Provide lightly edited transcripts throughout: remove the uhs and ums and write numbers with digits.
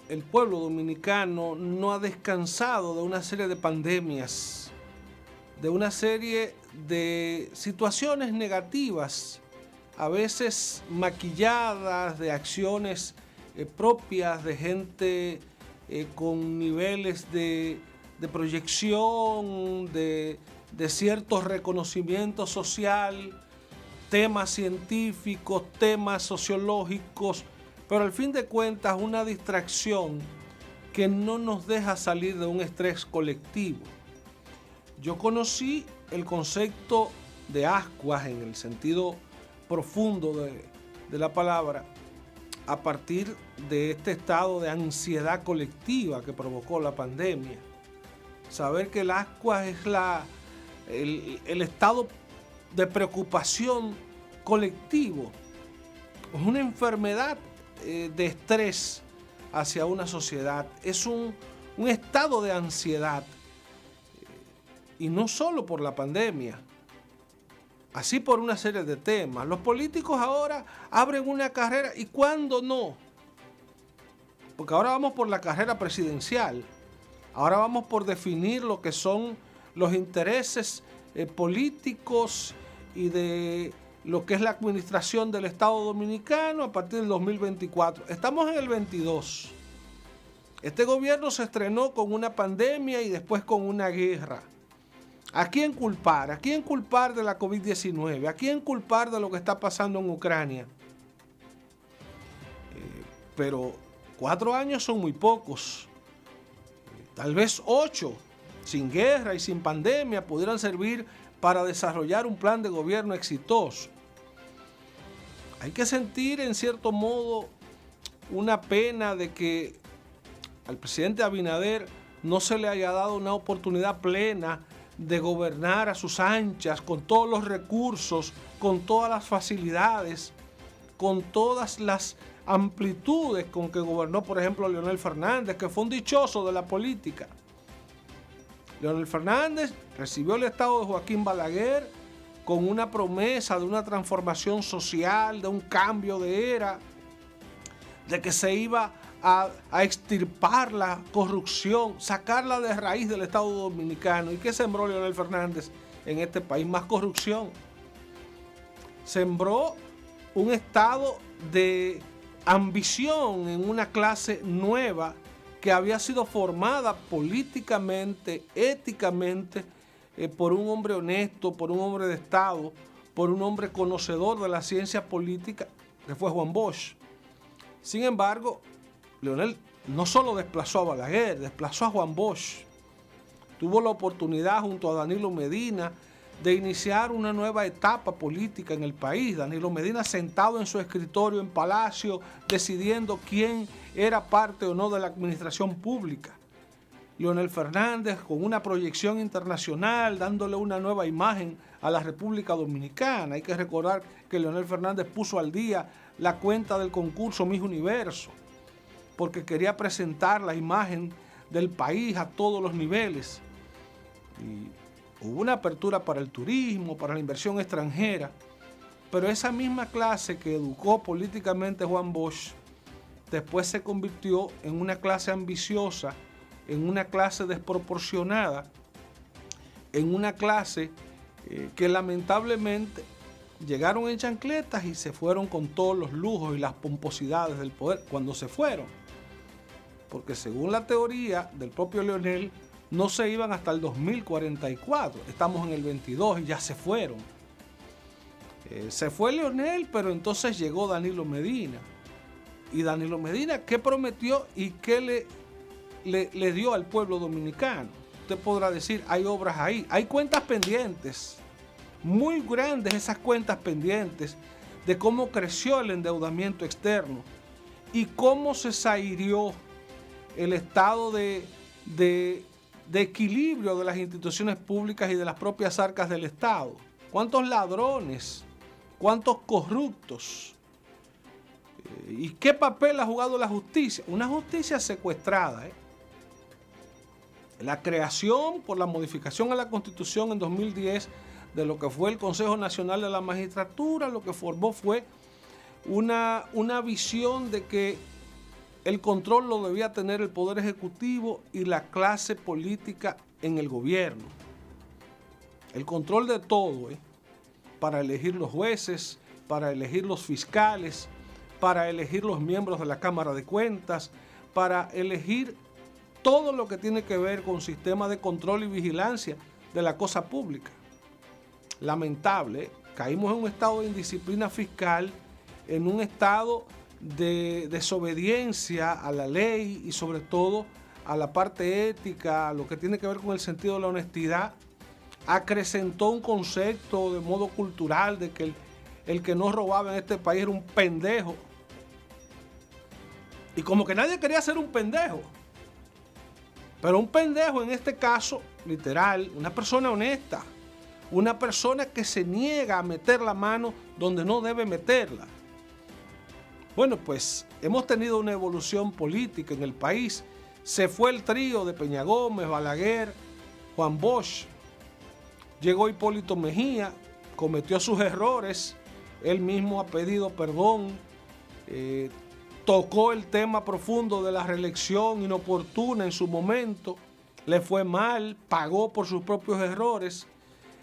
el pueblo dominicano no ha descansado de una serie de pandemias, de una serie de situaciones negativas, a veces maquilladas, de acciones propias de gente con niveles de proyección, de cierto reconocimiento social, temas científicos, temas sociológicos, pero al fin de cuentas una distracción que no nos deja salir de un estrés colectivo. Yo conocí el concepto de ascuas en el sentido profundo de la palabra a partir de este estado de ansiedad colectiva que provocó la pandemia. Saber que el ascuas es el estado de preocupación colectivo, es una enfermedad de estrés hacia una sociedad, es un estado de ansiedad, y no solo por la pandemia, así por una serie de temas. Los políticos ahora abren una carrera, y cuándo no, porque ahora vamos por la carrera presidencial, ahora vamos por definir lo que son los intereses políticos y de lo que es la administración del Estado Dominicano a partir del 2024. Estamos en el 22. Este gobierno se estrenó con una pandemia y después con una guerra. ¿A quién culpar? ¿A quién culpar de la COVID-19? ¿A quién culpar de lo que está pasando en Ucrania? Pero 4 años son muy pocos. Tal vez 8, sin guerra y sin pandemia, pudieran servir para desarrollar un plan de gobierno exitoso. Hay que sentir en cierto modo una pena de que al presidente Abinader no se le haya dado una oportunidad plena de gobernar a sus anchas, con todos los recursos, con todas las facilidades, con todas las amplitudes con que gobernó, por ejemplo, Leonel Fernández, que fue un dichoso de la política. Leonel Fernández recibió el estado de Joaquín Balaguer con una promesa de una transformación social, de un cambio de era, de que se iba a extirpar la corrupción, sacarla de raíz del Estado Dominicano. ¿Y qué sembró Leonel Fernández en este país? Más corrupción. Sembró un estado de ambición en una clase nueva que había sido formada políticamente, éticamente, por un hombre honesto, por un hombre de Estado, por un hombre conocedor de la ciencia política, que fue Juan Bosch. Sin embargo, Leonel no solo desplazó a Balaguer, desplazó a Juan Bosch. Tuvo la oportunidad junto a Danilo Medina de iniciar una nueva etapa política en el país. Danilo Medina sentado en su escritorio en Palacio, decidiendo quién era parte o no de la administración pública. Leonel Fernández con una proyección internacional, dándole una nueva imagen a la República Dominicana. Hay que recordar que Leonel Fernández puso al día la cuenta del concurso Miss Universo, porque quería presentar la imagen del país a todos los niveles. Y hubo una apertura para el turismo, para la inversión extranjera, pero esa misma clase que educó políticamente Juan Bosch, después se convirtió en una clase ambiciosa, en una clase desproporcionada, en una clase que lamentablemente llegaron en chancletas y se fueron con todos los lujos y las pomposidades del poder cuando se fueron. Porque según la teoría del propio Leonel, no se iban hasta el 2044. Estamos en el 22 y ya se fueron. Se fue Leonel, pero entonces llegó Danilo Medina. Y Danilo Medina, ¿qué prometió y qué le dio al pueblo dominicano? Usted podrá decir, hay obras ahí, hay cuentas pendientes, muy grandes esas cuentas pendientes, de cómo creció el endeudamiento externo y cómo se zahirió el estado de equilibrio de las instituciones públicas y de las propias arcas del Estado. ¿Cuántos ladrones? ¿Cuántos corruptos? ¿Y qué papel ha jugado la justicia? Una justicia secuestrada. La creación por la modificación a la Constitución en 2010 de lo que fue el Consejo Nacional de la Magistratura, lo que formó fue una visión de que el control lo debía tener el Poder Ejecutivo y la clase política en el gobierno. El control de todo, para elegir los jueces, para elegir los fiscales, para elegir los miembros de la Cámara de Cuentas, para elegir todo lo que tiene que ver con sistema de control y vigilancia de la cosa pública. Lamentable, caímos en un estado de indisciplina fiscal, en un estado de desobediencia a la ley y sobre todo a la parte ética, a lo que tiene que ver con el sentido de la honestidad. Acrecentó un concepto de modo cultural de que el que no robaba en este país era un pendejo. Y como que nadie quería ser un pendejo. Pero un pendejo en este caso, literal, una persona honesta, una persona que se niega a meter la mano donde no debe meterla. Bueno, pues hemos tenido una evolución política en el país. Se fue el trío de Peña Gómez, Balaguer, Juan Bosch. Llegó Hipólito Mejía, cometió sus errores. Él mismo ha pedido perdón. Tocó el tema profundo de la reelección inoportuna en su momento. Le fue mal, pagó por sus propios errores.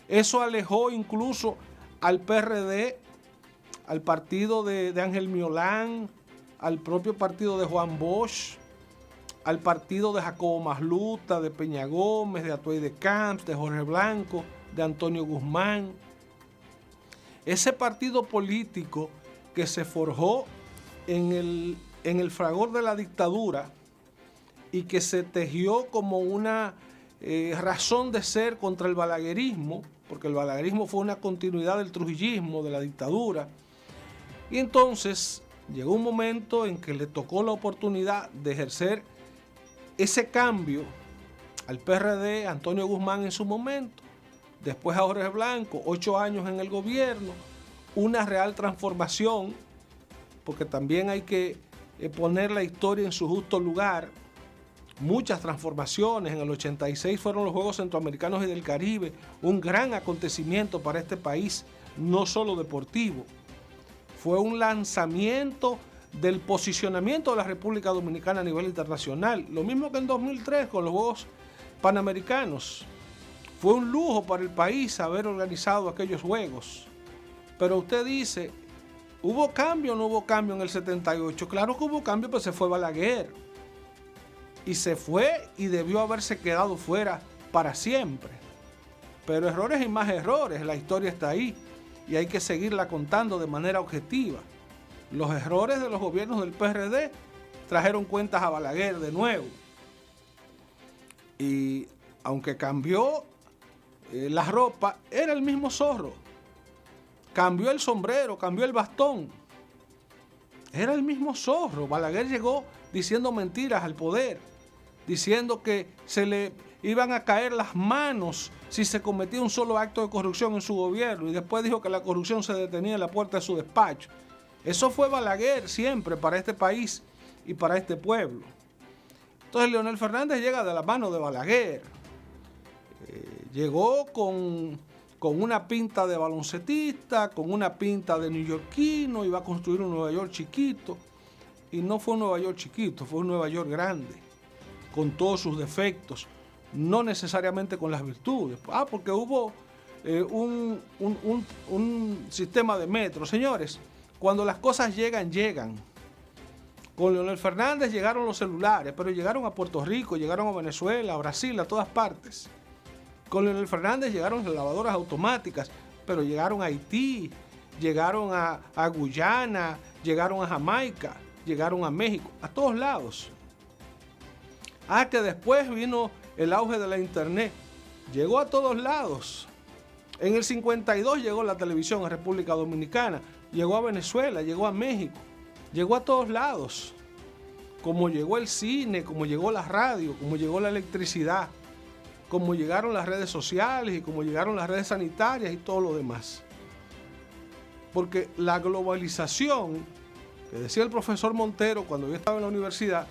Eso alejó incluso al PRD, al partido de Ángel Miolán, al propio partido de Juan Bosch, al partido de Jacobo Masluta, de Peña Gómez, de Atuey de Camps, de Jorge Blanco, de Antonio Guzmán. Ese partido político que se forjó en el fragor de la dictadura y que se tejió como una razón de ser contra el balaguerismo, porque el balaguerismo fue una continuidad del trujillismo, de la dictadura. Y entonces llegó un momento en que le tocó la oportunidad de ejercer ese cambio al PRD, Antonio Guzmán en su momento, después a Jorge Blanco, 8 años en el gobierno, una real transformación, porque también hay que poner la historia en su justo lugar. Muchas transformaciones. En el 86 fueron los Juegos Centroamericanos y del Caribe, un gran acontecimiento para este país, no solo deportivo. Fue un lanzamiento del posicionamiento de la República Dominicana a nivel internacional. Lo mismo que en 2003 con los Juegos Panamericanos. Fue un lujo para el país haber organizado aquellos Juegos. Pero usted dice, ¿hubo cambio o no hubo cambio en el 78? Claro que hubo cambio, pero se fue Balaguer. Y se fue y debió haberse quedado fuera para siempre. Pero errores y más errores, la historia está ahí. Y hay que seguirla contando de manera objetiva. Los errores de los gobiernos del PRD trajeron cuentas a Balaguer de nuevo. Y aunque cambió la ropa, era el mismo zorro. Cambió el sombrero, cambió el bastón. Era el mismo zorro. Balaguer llegó diciendo mentiras al poder, diciendo que se le iban a caer las manos si se cometía un solo acto de corrupción en su gobierno, y después dijo que la corrupción se detenía en la puerta de su despacho. Eso fue Balaguer siempre para este país y para este pueblo. Entonces Leonel Fernández llega de la mano de Balaguer. Llegó con una pinta de baloncetista, con una pinta de neoyorquino, iba a construir un Nueva York chiquito. Y no fue un Nueva York chiquito, fue un Nueva York grande, con todos sus defectos, no necesariamente con las virtudes. Porque hubo un sistema de metro. Señores, cuando las cosas llegan, llegan. Con Leonel Fernández llegaron los celulares, pero llegaron a Puerto Rico, llegaron a Venezuela, a Brasil, a todas partes. Con Leonel Fernández llegaron las lavadoras automáticas, pero llegaron a Haití, llegaron a Guyana, llegaron a Jamaica, llegaron a México, a todos lados. Que después vino el auge de la internet, llegó a todos lados. En el 52 llegó la televisión a República Dominicana, llegó a Venezuela, llegó a México, llegó a todos lados. Como llegó el cine, como llegó la radio, como llegó la electricidad, como llegaron las redes sociales y como llegaron las redes sanitarias y todo lo demás. Porque la globalización, que decía el profesor Montero cuando yo estaba en la universidad,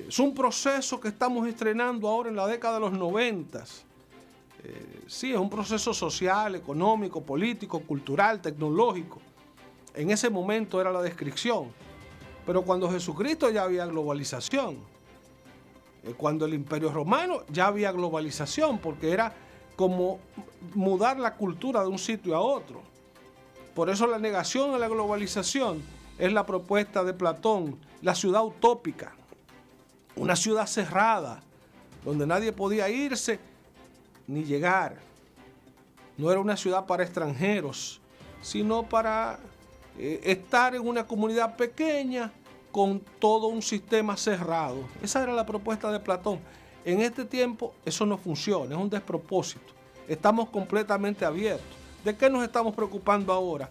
es un proceso que estamos estrenando ahora en la década de los 90. Sí, es un proceso social, económico, político, cultural, tecnológico. En ese momento era la descripción. Pero cuando Jesucristo ya había globalización. Cuando el Imperio Romano ya había globalización, porque era como mudar la cultura de un sitio a otro. Por eso la negación a la globalización es la propuesta de Platón, la ciudad utópica, una ciudad cerrada, donde nadie podía irse ni llegar. No era una ciudad para extranjeros, sino para estar en una comunidad pequeña con todo un sistema cerrado. Esa era la propuesta de Platón. En este tiempo eso no funciona, es un despropósito. Estamos completamente abiertos. ¿De qué nos estamos preocupando ahora?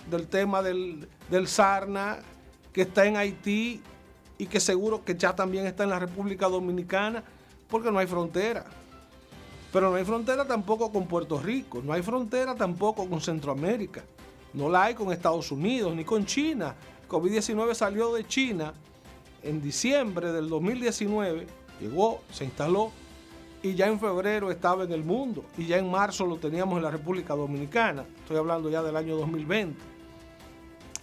Del tema del Sarna, que está en Haití y que seguro que ya también está en la República Dominicana, porque no hay frontera. Pero no hay frontera tampoco con Puerto Rico, no hay frontera tampoco con Centroamérica, no la hay con Estados Unidos ni con China. COVID-19 salió de China en diciembre del 2019, llegó, se instaló y ya en febrero estaba en el mundo y ya en marzo lo teníamos en la República Dominicana. Estoy hablando ya del año 2020.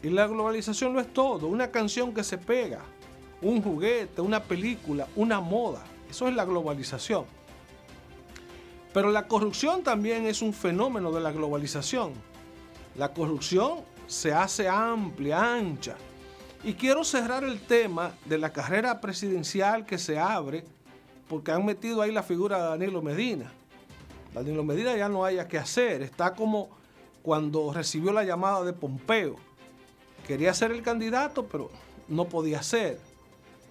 Y la globalización no es todo, una canción que se pega, un juguete, una película, una moda. Eso es la globalización. Pero la corrupción también es un fenómeno de la globalización. La corrupción se hace amplia, ancha. Y quiero cerrar el tema de la carrera presidencial que se abre porque han metido ahí la figura de Danilo Medina. Danilo Medina ya no haya qué hacer. Está como cuando recibió la llamada de Pompeo. Quería ser el candidato, pero no podía ser.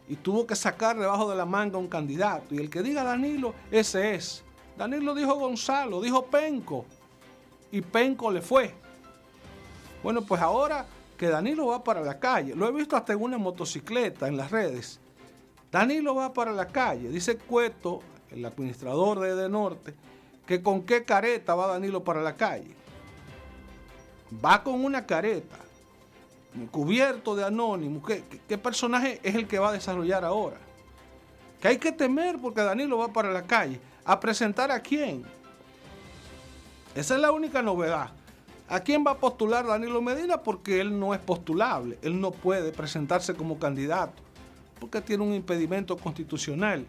Y tuvo que sacar debajo de la manga un candidato. Y el que diga Danilo, ese es. Danilo dijo Gonzalo, dijo Penco. Y Penco le fue. Bueno, pues ahora que Danilo va para la calle, lo he visto hasta en una motocicleta en las redes. Danilo va para la calle. Dice Cueto, el administrador de Edenorte, que con qué careta va Danilo para la calle. Va con una careta, cubierto de anónimo. ¿Qué personaje es el que va a desarrollar ahora? Que hay que temer porque Danilo va para la calle. ¿A presentar a quién? Esa es la única novedad. ¿A quién va a postular Danilo Medina? Porque él no es postulable. Él no puede presentarse como candidato porque tiene un impedimento constitucional.